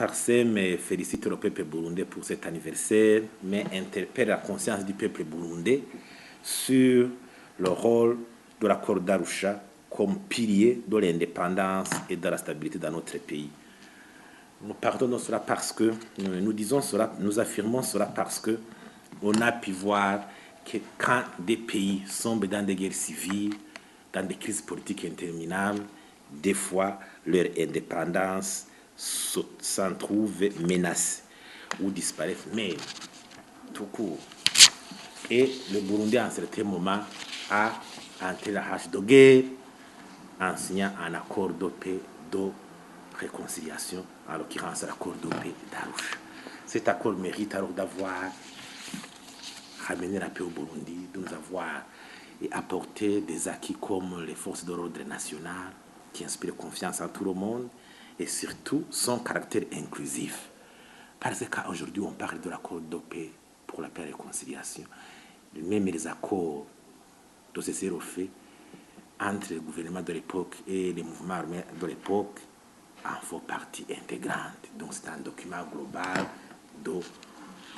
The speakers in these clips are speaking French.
Parsem félicite le peuple burundais pour cet anniversaire, mais interpelle la conscience du peuple burundais sur le rôle de l'accord d'Arusha comme pilier de l'indépendance et de la stabilité dans notre pays. Nous partons de cela parce que, nous disons cela, nous affirmons cela parce que on a pu voir que quand des pays sombrent dans des guerres civiles, dans des crises politiques interminables, des fois leur indépendance s'en trouve menacée ou disparaît, mais tout court. Et le Burundi, à un certain moment, a entré la hache de guerre en signant un accord de paix, de réconciliation, en l'occurrence l'accord de paix d'Arusha. Cet accord mérite alors d'avoir ramené la paix au Burundi, de nous avoir apporté des acquis comme les forces de l'ordre national, qui inspirent confiance en tout le monde, et surtout son caractère inclusif. Parce qu'aujourd'hui, on parle de l'accord de paix pour la paix et la réconciliation. Même les accords de cessez-le-feu entre le gouvernement de l'époque et les mouvements armés de l'époque en font partie intégrante. Donc c'est un document global de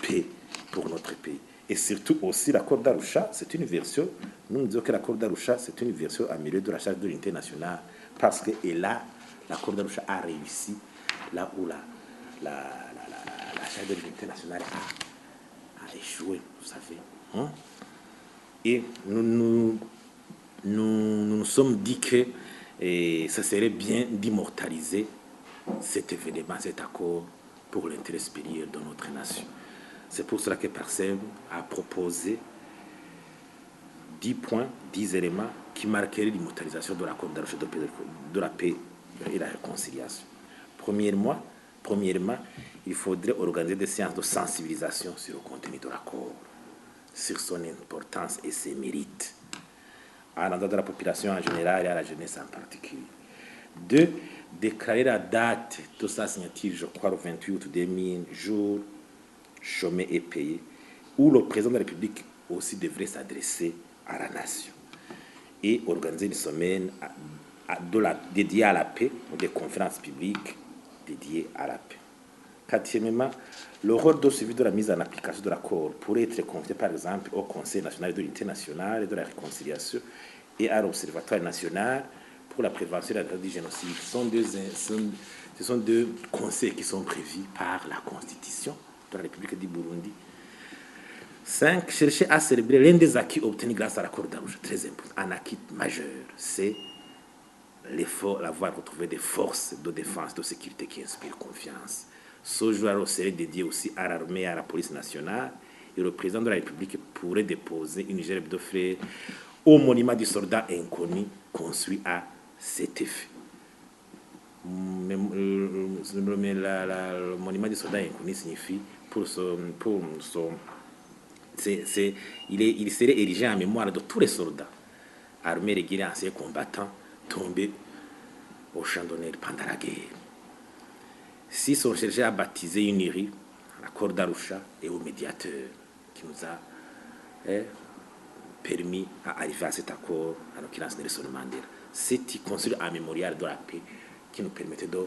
paix pour notre pays. Et surtout aussi l'accord d'Arusha, c'est une version, nous disons que l'accord d'Arusha, c'est une version améliorée de la charte de l'unité nationale, parce que et là, l'accord d'Arusha a réussi là où la charte de l'unité nationale a échoué, vous savez. Et nous nous sommes dit que ça serait bien d'immortaliser cet événement, cet accord pour l'intérêt supérieur de notre nation. C'est pour cela que Parsem a proposé 10 points, 10 éléments qui marqueraient l'immortalisation de l'accord d'Arusha de la paix et la réconciliation. Premièrement, il faudrait organiser des séances de sensibilisation sur le contenu de l'accord, sur son importance et ses mérites, à l'endroit de la population en général et à la jeunesse en particulier. 2. Déclarer la date de sa signature, je crois, le 28 août 2000, jour chômé et payé, où le président de la République aussi devrait s'adresser à la nation et organiser une semaine dédiée à la paix, ou des conférences publiques dédiées à la paix. Quatrièmement, le rôle de suivi de la mise en application de l'accord pourrait être confié par exemple au Conseil national de l'unité nationale et de la réconciliation et à l'Observatoire national pour la prévention et la du génocide. Ce sont deux conseils qui sont prévus par la Constitution de la République du Burundi. 5. Chercher à célébrer l'un des acquis obtenus grâce à l'accord d'Arusha, très important. Un acquis majeur, c'est l'avoir retrouvé des forces de défense, de sécurité qui inspirent confiance. Ce jour serait dédié aussi à l'armée et à la police nationale, et le président de la République pourrait déposer une gerbe de fleurs au monument du soldat inconnu construit à cet effet. Le monument du soldat inconnu signifie il serait érigé en mémoire de tous les soldats armés, réguliers, anciens combattants tombés au champ d'honneur pendant la guerre. 6. On cherchait à baptiser une rue, l'accord d'Arusha, et au médiateur qui nous a permis à arriver à cet accord, en l'occurrence Nelson Mandela. 7. Il construit un mémorial de la paix qui nous permettait de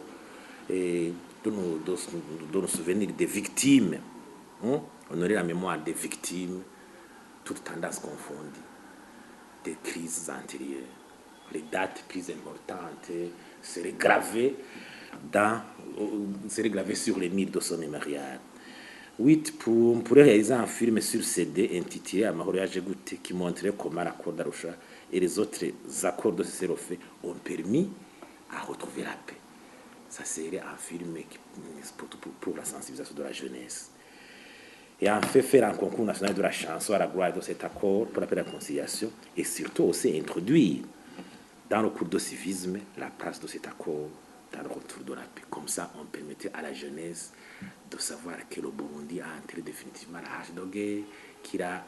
nous souvenir des victimes, honorer la mémoire des victimes, toutes tendances confondues, des crises antérieures. Les dates plus importantes seraient gravées sur les murs de son mémorial. 8. On pourrait réaliser un film sur CD intitulé Amahoro yaje gute, qui montrerait comment l'accord d'Arusha et les autres accords de cessez-le-feu ont permis à retrouver la paix. Ça serait un film pour la sensibilisation de la jeunesse. Et en fait, faire un concours national de la chanson à la gloire de cet accord pour la paix et la réconciliation, et surtout aussi introduire dans le cours de civisme la place de cet accord dans le retour de la paix. Comme ça, on permettait à la jeunesse de savoir que le Burundi a entré définitivement la hache de guerre, qu'il a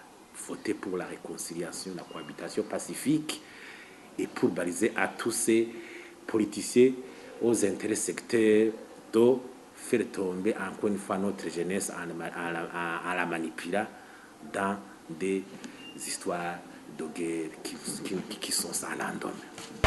voté pour la réconciliation, la cohabitation pacifique, et pour baliser à tous ces politiciens aux intérêts sectaires de faire tomber encore une fois notre jeunesse en la manipulant dans des histoires de guerre qui sont sans lendemain.